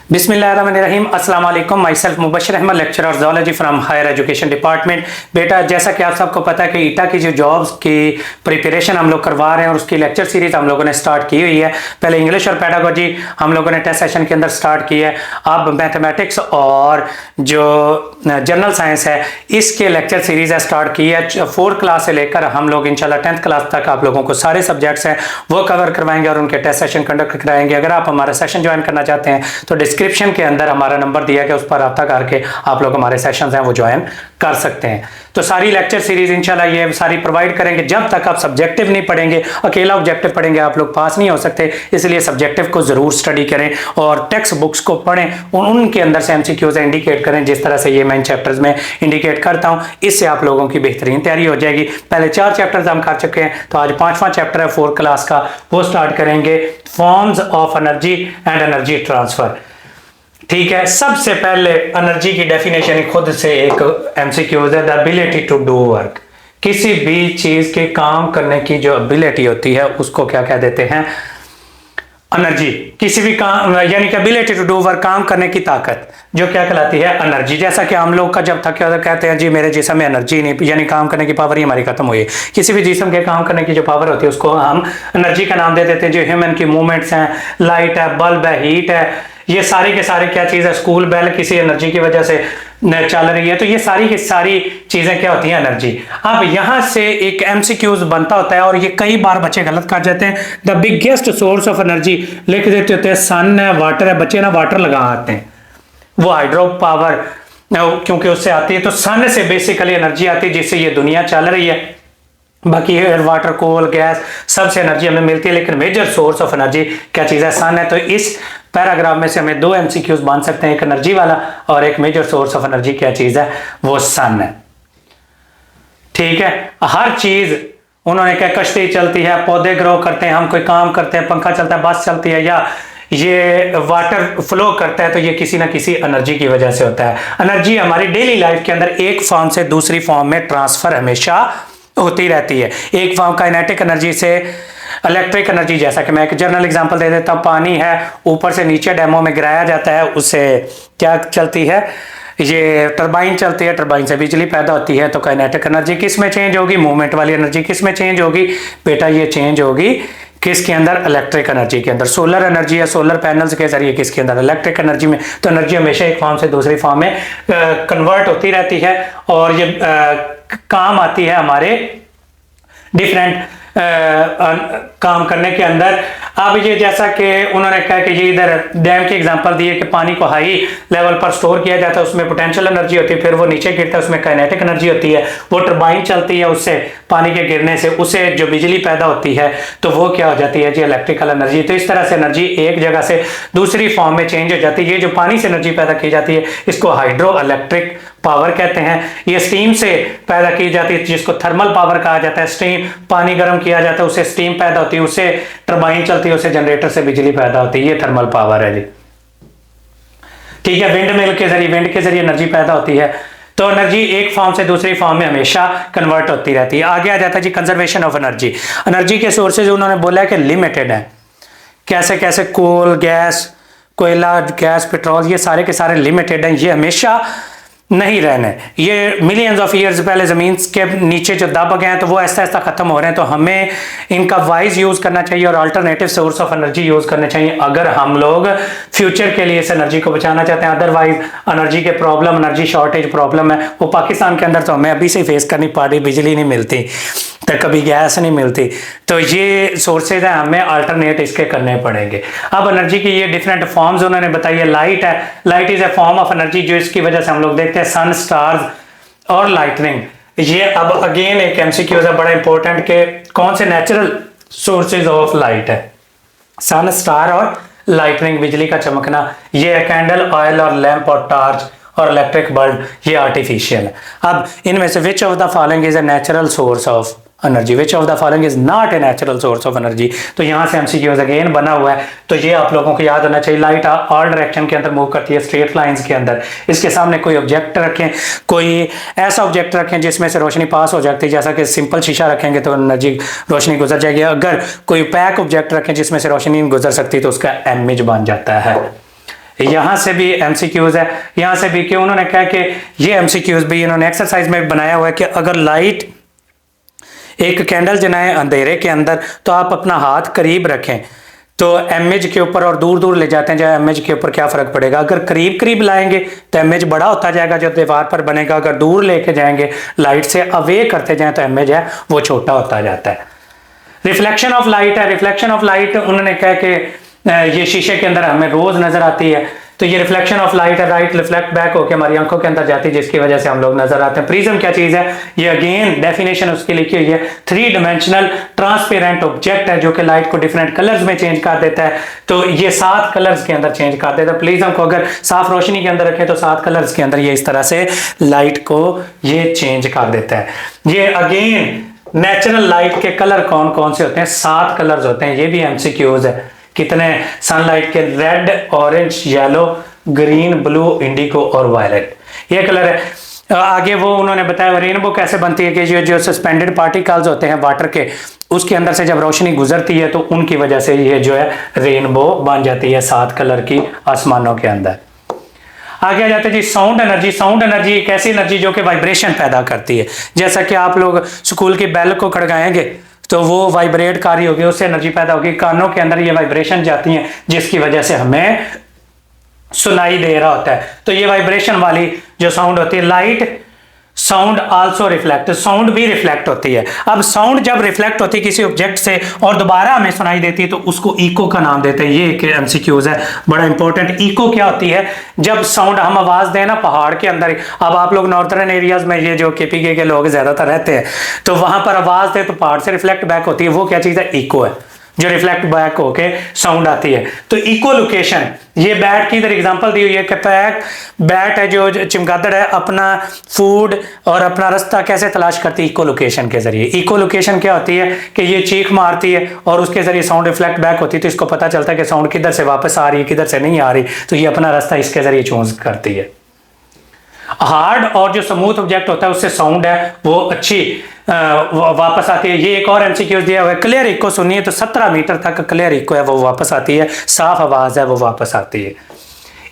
बिस्मिल्लाहिर्रहमानिर्रहीम अस्सलाम वालेकुम। Myself Mubashar Ahmad, lecturer zoology from higher education department. बेटा, जैसा कि आप सबको पता है कि ईटा की जो जॉब्स की प्रिपरेशन हम लोग करवा रहे हैं और उसकी लेक्चर सीरीज हम लोगों ने स्टार्ट की हुई है। पहले इंग्लिश और पेडागोजी हम लोगों ने टेस्ट सेशन के अंदर स्टार्ट की है। अब मैथमेटिक्स और जो जनरल साइंस है इसके लेक्चर सीरीज है स्टार्ट की है। 4th क्लास से लेकर हम लोग इंशाल्लाह 10th क्लास तक आप लोगों को सारे सब्जेक्ट्स हैं वो कवर करवाएंगे और उनके टेस्ट सेशन कंडक्ट कराएंगे। अगर आप हमारा सेशन ज्वाइन करना चाहते हैं तो डिस्क्रिप्शन के अंदर हमारा नंबर दिया है कि उस पर रब्ता करके आप लोग हमारे सेशंस हैं वो ज्वाइन कर सकते हैं। तो सारी लेक्चर सीरीज इंशाल्लाह ये सारी प्रोवाइड करेंगे। जब तक आप सब्जेक्टिव नहीं पढ़ेंगे, अकेला ऑब्जेक्टिव पढ़ेंगे, आप लोग पास नहीं हो सकते। इसलिए सब्जेक्टिव को जरूर स्टडी करें और टेक्स्ट बुक्स को पढ़ें, उनके अंदर से एमसीक्यूज इंडिकेट करें जिस तरह से ये मैं चैप्टर्स में इंडिकेट करता हूं। इससे आप लोगों की बेहतरीन तैयारी हो जाएगी। पहले 4 चैप्टर्स हम कर चुके हैं, तो आज 5वां चैप्टर है 4th क्लास का, वो स्टार्ट करेंगे, forms of energy and energy transfer. ठीक है, सबसे पहले एनर्जी की डेफिनेशन खुद से एक एमसीक्यूज है, the ability to do work. किसी भी चीज के काम करने की जो एबिलिटी होती है उसको क्या कह देते हैं? एनर्जी। किसी भी काम यानी कि एबिलिटी टू डू वर्क, काम करने की ताकत, जो क्या कहलाती है? एनर्जी। जैसा कि हम लोग का जब थके होते कहते हैं जी मेरे जिस्म में एनर्जी नहीं, यानी काम करने की पावर ही हमारी खत्म हुई है। किसी भी जिस्म के काम करने की जो पावर होती है उसको हम एनर्जी का नाम दे देते हैं। जो ह्यूमन की मूवमेंट्स हैं, लाइट है, बल्ब है, हीट है, ये सारे के सारे क्या चीज़ है? स्कूल बेल किसी एनर्जी की वजह से चल रही है। तो ये सारी की सारी चीजें क्या होती हैं? एनर्जी। अब यहां से एक एमसीक्यूज बनता होता है और ये कई बार बच्चे गलत कर जाते हैं। The biggest source of energy लिख देते होते हैं सन है, वाटर है, बच्चे ना वाटर लगा आते हैं, वो हाइड्रो पावर क्योंकि उससे आती है। तो सन से बेसिकली एनर्जी आती है जिससे ये दुनिया चल रही है। बाकी एयर, वाटर, कोल, गैस, सबसे एनर्जी हमें मिलती है, लेकिन मेजर सोर्स ऑफ एनर्जी क्या चीज़ है? सन है। तो इस पैराग्राफ में से हमें 2 एमसीक्यूज बन सकते हैं, एक एनर्जी वाला और एक मेजर सोर्स ऑफ एनर्जी क्या चीज़ है? वो सन है। ठीक है, हर चीज़ उन्होंने क्या, कश्ती चलती है, पौधे ग्रो करते हैं, हम कोई काम करते हैं, पंखा चलता है, बस चलती है, या ये वाटर फ्लो करता है, तो ये किसी ना किसी एनर्जी की वजह से होता है। एनर्जी हमारी डेली लाइफ के अंदर एक फॉर्म से दूसरी फॉर्म में ट्रांसफर हमेशा होती रहती है। एक फॉर्म काइनेटिक एनर्जी से इलेक्ट्रिक एनर्जी, जैसा कि मैं एक जनरल एग्जांपल दे देता हूँ। पानी है, ऊपर से नीचे डैमों में गिराया जाता है, उससे क्या चलती है? ये टरबाइन चलती है, टरबाइन से बिजली पैदा होती है। तो काइनेटिक एनर्जी किस में चेंज होगी? मूवमेंट वाली एनर्जी किस में चेंज होगी? बेटा ये चेंज होगी किसके अंदर? इलेक्ट्रिक एनर्जी के अंदर। सोलर एनर्जी है, सोलर पैनल्स के जरिए किसके अंदर? इलेक्ट्रिक एनर्जी में। तो एनर्जी हमेशा एक फॉर्म से दूसरी फॉर्म में कन्वर्ट होती रहती है और ये काम आती है हमारे डिफरेंट काम करने के अंदर। अब ये जैसा कि उन्होंने कहा कि ये इधर डैम की एग्जांपल दी है कि पानी को हाई लेवल पर स्टोर किया जाता है, उसमें पोटेंशियल एनर्जी होती है, फिर वो नीचे गिरता है, उसमें काइनेटिक एनर्जी होती है। वो टरबाइन चलती है, उससे पानी के गिरने से उससे जो बिजली पैदा होती है तो वो क्या हो जाती है जी? Electrical energy. तो इस तरह से एनर्जी एक जगह से दूसरी फॉर्म में चेंज हो जाती है। ये जो पानी से एनर्जी पैदा की जाती है इसको हाइड्रो इलेक्ट्रिक पावर कहते हैं। ये स्टीम से पैदा की जाती है जिसको थर्मल पावर कहा जाता है। स्टीम, पानी गर्म किया जाता है, उससे स्टीम पैदा होती है, उससे टरबाइन चलती है, उससे जनरेटर से बिजली पैदा होती है। ये थर्मल पावर है जी। ठीक है, विंड मिल के जरिए, विंड के जरिए एनर्जी पैदा होती है। तो एनर्जी एक फॉर्म से दूसरी फॉर्म में हमेशा कन्वर्ट होती रहती है। आगे आ जाता है जी कंजर्वेशन ऑफ एनर्जी। एनर्जी के सोर्सेज उन्होंने बोला है कि लिमिटेड है। कैसे कैसे? कोल, गैस, कोयला, गैस, पेट्रोल, ये सारे के सारे लिमिटेड हैं, ये हमेशा नहीं रहने। ये मिलियंस ऑफ ईयर्स पहले ज़मीन के नीचे जो दब गए हैं तो वो ऐसा ऐसा ख़त्म हो रहे हैं। तो हमें इनका वाइज यूज़ करना चाहिए और alternative source of energy use करने चाहिए अगर हम लोग फ्यूचर के लिए इस एनर्जी को बचाना चाहते हैं। अदरवाइज एनर्जी के प्रॉब्लम, एनर्जी शॉर्टेज प्रॉब्लम है वो पाकिस्तान के अंदर तो हमें अभी से फेस करनी पड़ रही। बिजली नहीं मिलती तो कभी गैस नहीं मिलती, तो ये सोर्सेज हैं, हमें अल्टरनेट इसके करने पड़ेंगे। अब एनर्जी की ये डिफरेंट फॉर्म्स उन्होंने बताई है। लाइट है, light is a form of energy जो इसकी वजह से हम लोग देखते हैं सन, स्टार्स और लाइटनिंग। ये अब अगेन एक एमसीक्यूज है बड़ा इंपॉर्टेंट के कौन से नेचुरल सोर्सेज ऑफ लाइट है? सन, स्टार और लाइटनिंग, बिजली का चमकना। ये कैंडल, ऑयल और लैंप और टार्च और इलेक्ट्रिक बल्ब, ये आर्टिफिशियल है। अब इनमें से विच of the following is a natural source of energy? Which of the following is not a natural source of energy? तो यहां से एमसीक्यूज अगेन बना हुआ है, तो ये आप लोगों को याद होना चाहिए। लाइट ऑल डायरेक्शन के अंदर मूव करती है, स्ट्रेट लाइंस के अंदर। इसके सामने कोई ऑब्जेक्ट रखें, कोई ऐसा ऑब्जेक्ट रखें जिसमें से रोशनी पास हो जाती है, जैसा कि सिंपल शीशा रखेंगे तो एनर्जी, रोशनी गुजर जाएगी। अगर कोई पैक ऑब्जेक्ट रखें जिसमें से रोशनी नहीं गुजर सकती तो उसका इमेज बन जाता है। यहाँ से भी एमसीक्यूज है, यहाँ से भी, कि उन्होंने कहा कि ये एमसीक्यूज भी इन्होंने एक्सरसाइज में बनाया हुआ है कि अगर लाइट एक कैंडल जलाएं अंधेरे के अंदर तो आप अपना हाथ करीब रखें तो एमएच के ऊपर, और दूर दूर ले जाते हैं जहाँ एमएच के ऊपर क्या फर्क पड़ेगा। अगर करीब करीब लाएंगे तो एमएच बड़ा होता जाएगा जो दीवार पर बनेगा, अगर दूर लेके जाएंगे लाइट से अवे करते जाएं तो एमएच है वो छोटा होता जाता है। रिफ्लेक्शन ऑफ लाइट है, रिफ्लेक्शन ऑफ लाइट उन्होंने कहा कि ये शीशे के अंदर हमें रोज नजर आती है, तो ये रिफ्लेक्शन ऑफ लाइट है, लाइट रिफ्लेक्ट बैक होकर हमारी आंखों के अंदर जाती है जिसकी वजह से हम लोग नजर आते हैं। प्रिज्म क्या चीज है, ये अगेन डेफिनेशन उसकी लिखी हुई है, 3 डायमेंशनल ट्रांसपेरेंट ऑब्जेक्ट है जो कि लाइट को डिफरेंट कलर्स में चेंज कर देता है, तो ये 7 कलर्स के अंदर चेंज कर देता है। प्रिज्म को अगर साफ रोशनी के अंदर रखें तो 7 कलर्स के अंदर ये इस तरह से लाइट को ये चेंज कर देता है। ये अगेन नेचुरल लाइट के कलर कौन कौन से होते हैं, 7 कलर्स होते हैं, ये भी एमसीक्यूज है। कितने, सनलाइट के red, orange, yellow, green, blue, Indigo और वायलेट, ये कलर है। आगे वो उन्होंने बताया रेनबो कैसे बनती है कि जो सस्पेंडेड पार्टिकल्स होते हैं वाटर के, उसके अंदर से जब रोशनी गुजरती है तो उनकी वजह से ये जो है रेनबो बन जाती है 7 कलर की आसमानों के अंदर। आगे आ जाते हैं जी साउंड एनर्जी। साउंड एनर्जी एक ऐसी एनर्जी जो कि वाइब्रेशन पैदा करती है, जैसा कि आप लोग स्कूल की बेल को खड़काएंगे तो वो वाइब्रेट कर रही होगी, उससे एनर्जी पैदा होगी, कानों के अंदर ये वाइब्रेशन जाती हैं जिसकी वजह से हमें सुनाई दे रहा होता है, तो ये वाइब्रेशन वाली जो साउंड होती है। Light sound also reflect, sound भी रिफ्लेक्ट होती है। अब साउंड जब रिफ्लेक्ट होती है किसी ऑब्जेक्ट से और दोबारा हमें सुनाई देती है तो उसको इको का नाम देते हैं। ये एक एमसीक्यूज है बड़ा इंपॉर्टेंट। इको क्या होती है, जब साउंड हम आवाज दें ना पहाड़ के अंदर, अब आप लोग नॉर्दर्न एरियाज में ये जो केपीके के लोग ज्यादातर रहते हैं तो वहां पर आवाज दे तो पहाड़ से रिफ्लेक्ट बैक होती है, वो क्या चीज है, इको है, जो रिफ्लेक्ट बैक होके साउंड आती है। तो इको लोकेशन, ये बैट की इधर एग्जांपल दी हुई है कि बैट है जो चमगादड़ है अपना फूड और अपना रास्ता कैसे तलाश करती है, इको लोकेशन के जरिए। इको लोकेशन क्या होती है कि ये चीख मारती है और उसके जरिए साउंड रिफ्लेक्ट बैक होती है, तो इसको पता चलता है कि साउंड किधर से वापस आ रही है किधर से नहीं आ रही, तो ये अपना रास्ता इसके जरिए चूज करती है। हार्ड और जो स्मूथ ऑब्जेक्ट होता है उससे साउंड है वो अच्छी वापस आती है। ये एक और एमसीक्यू दिया हुआ है, क्लियर इको सुनिए तो 17 मीटर तक क्लियर इको है वो वापस आती है, साफ आवाज है वो वापस आती है।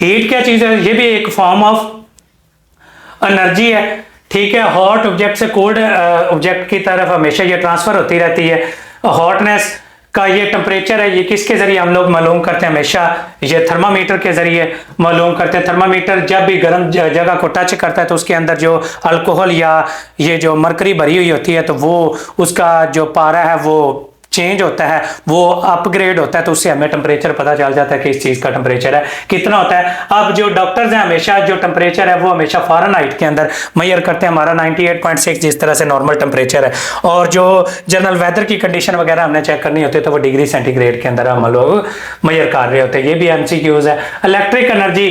हीट क्या चीज है, ये भी एक फॉर्म ऑफ एनर्जी है, ठीक है। हॉट ऑब्जेक्ट से कोल्ड ऑब्जेक्ट की तरफ हमेशा ये ट्रांसफर होती रहती है। हॉटनेस का ये टेम्परेचर है, ये किसके जरिए हम लोग मालूम करते हैं, हमेशा ये थर्मामीटर के जरिए मालूम करते हैं। थर्मामीटर जब भी गर्म जगह को टच करता है तो उसके अंदर जो अल्कोहल या ये जो मरकरी भरी हुई होती है तो वो उसका जो पारा है वो चेंज होता है, वो अपग्रेड होता है, तो उससे हमें टेम्परेचर पता चल जाता है कि इस चीज का टेम्परेचर है कितना होता है। अब जो डॉक्टर्स हैं हमेशा जो टेम्परेचर है वो हमेशा फ़ारेनहाइट के अंदर मेजर करते हैं, हमारा 98.6 जिस तरह से नॉर्मल टेम्परेचर है, और जो जनरल वेदर की कंडीशन वगैरह हमने चेक करनी होती है तो वो डिग्री सेंटीग्रेड के अंदर हम लोग मेजर कर रहे होते हैं। ये भी एमसीक्यूज है। इलेक्ट्रिक एनर्जी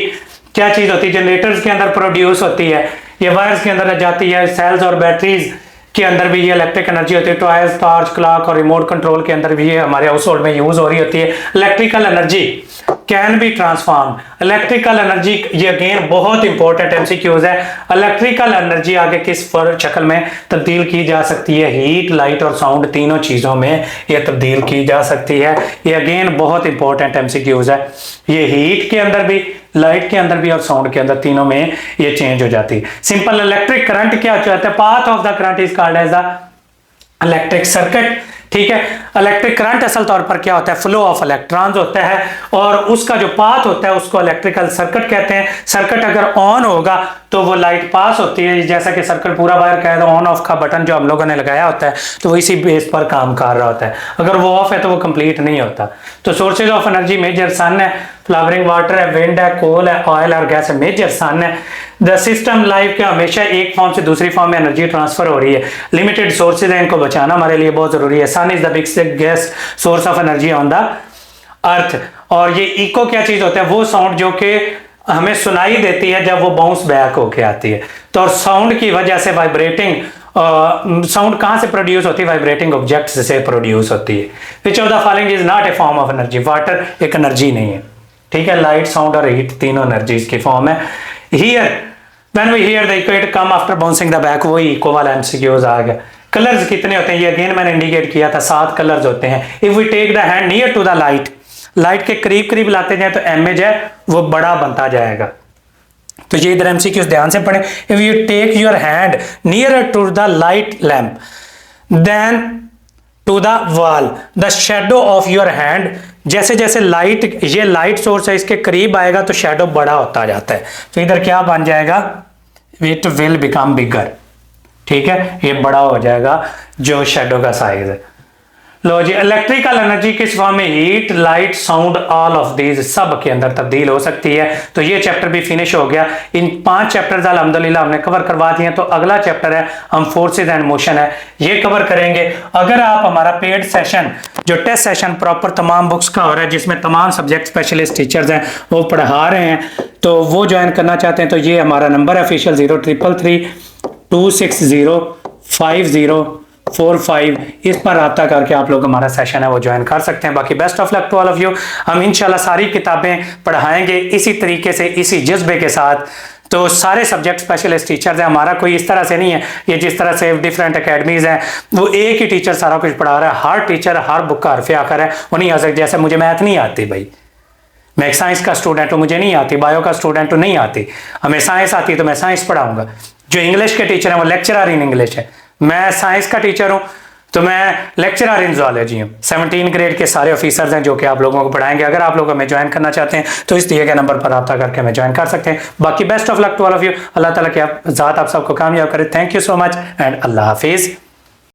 क्या चीज होती है, जनरेटर्स के अंदर प्रोड्यूस होती है, ये वायर्स के अंदर जाती है, सेल्स और बैटरीज के अंदर भी ये इलेक्ट्रिक एनर्जी होती है। टॉयज, टॉर्च, क्लॉक और रिमोट कंट्रोल के अंदर भी ये हमारे हाउस होल्ड में यूज हो रही होती है। Electrical energy can be transform, electrical energy ये अगेन बहुत इंपॉर्टेंट एमसीक्यूज है। इलेक्ट्रिकल एनर्जी आगे किस शक्ल में तब्दील की जा सकती है, हीट, लाइट और साउंड तीनों चीजों में ये तब्दील की जा सकती है। ये अगेन बहुत इंपॉर्टेंट एमसीक्यूज है। ये हीट के अंदर भी, लाइट के अंदर भी और साउंड के अंदर तीनों में ये चेंज हो जाती है। सिंपल इलेक्ट्रिक करंट क्या होता है, path of the current is called as the electric circuit, ठीक है। इलेक्ट्रिक करंट असल तौर पर क्या होता है, फ्लो ऑफ इलेक्ट्रॉन्स होता है और उसका जो पाथ होता है उसको इलेक्ट्रिकल सर्किट कहते हैं। सर्किट अगर ऑन होगा तो वो लाइट पास होती है, जैसा कि सर्किट पूरा वायर का है तो ऑन ऑफ का बटन जो हम लोगों ने लगाया होता है तो वो इसी बेस पर काम कर रहा होता है, अगर वो ऑफ है तो वो कंप्लीट नहीं होता। तो सोर्सेज ऑफ एनर्जी मेजर सन है, फ्लावरिंग वाटर है, विंड है, कोल है, ऑयल और गैस है, मेजर सन है। द सिस्टम लाइफ के हमेशा एक फॉर्म से दूसरी फॉर्म में एनर्जी ट्रांसफर हो रही है, लिमिटेड सोर्सेज है, इनको बचाना हमारे लिए बहुत जरूरी है। Sun is the biggest gas source of energy on the earth. और ये इको क्या चीज होता है, वो साउंड जो कि हमें सुनाई देती है जब वो बाउंस बैक होके आती है। तो साउंड की वजह से वाइब्रेटिंग साउंड कहां से प्रोड्यूस होती है, वाइब्रेटिंग ऑब्जेक्ट्स से प्रोड्यूस होती है। Which of the following is not a form of energy, water एक एनर्जी नहीं है, ठीक है। लाइट, साउंड और हीट तीनों एनर्जीज की फॉर्म है। Here when we hear the echo it come after bouncing the back, वही इको वाला एमसीक्यूज आ गया। कलर्स कितने होते हैं, ये अगेन मैंने इंडिकेट किया था, 7 कलर्स होते हैं। If we take the hand near to the light, light के करीब करीब लाते जाए तो इमेज है वो बड़ा बनता जाएगा। तो ये इधर एमसीक्यूज ध्यान से पढ़ें। If you take your hand near to the light lamp then to the wall the shadow of your hand, जैसे जैसे लाइट, ये लाइट सोर्स है, इसके करीब आएगा तो शेडो बड़ा होता जाता है। तो इधर क्या बन जाएगा, इट विल बिकम बिगर, ठीक है, ये बड़ा हो जाएगा जो शेडो का साइज है। लो जी, इलेक्ट्रिकल एनर्जी किस फॉर्म में, heat, light, sound, all of these sub के अंदर तब्दील हो सकती है। तो ये चैप्टर भी फिनिश हो गया। इन 5 चैप्टर्स अल्हम्दुलिल्लाह हमने कवर करवा दिए। तो अगला चैप्टर है हम फोर्सेज एंड मोशन है, ये कवर करेंगे। अगर आप हमारा पेड सेशन जो टेस्ट सेशन प्रॉपर तमाम बुक्स का हो रहा है, जिसमें तमाम सब्जेक्ट स्पेशलिस्ट टीचर्स हैं वो पढ़ा रहे हैं, तो वो ज्वाइन करना चाहते हैं तो ये हमारा नंबर है ऑफिशियल 0333260545, इस पर रब्ता करके आप लोग हमारा सेशन है वो ज्वाइन कर सकते हैं। बाकी best of luck to all of you. हम इंशाल्लाह सारी किताबें पढ़ाएंगे इसी तरीके से, इसी जज्बे के साथ। तो सारे सब्जेक्ट स्पेशलिस्ट टीचर्स हैं, हमारा कोई इस तरह से नहीं है ये जिस तरह से डिफरेंट एकेडमीज हैं वो एक ही टीचर सारा कुछ पढ़ा रहा है। हर टीचर हर बुक का हरफ आकर है, वो नहीं आ सकता। जैसे मुझे मैथ नहीं आती भाई, मैं एक साइंस का स्टूडेंट हूँ, मुझे नहीं आती, बायो का स्टूडेंट हूँ नहीं आती, हमें साइंस आती तो मैं साइंस पढ़ाऊंगा। जो इंग्लिश के टीचर हैं वो लेक्चरर इन इंग्लिश है, मैं साइंस का टीचर हूँ तो मैं लेक्चरर इन ज़ूलॉजी हूँ। 17 ग्रेड के सारे ऑफिसर्स हैं जो कि आप लोगों को पढ़ाएंगे। अगर आप लोग हमें ज्वाइन करना चाहते हैं तो इस दिए गए नंबर पर रब्ता करके हमें ज्वाइन कर सकते हैं। बाकी best of luck to all of you. Allah ताला की ज़ात आप सबको कामयाब करे। Thank you so much and Allah हाफिज़।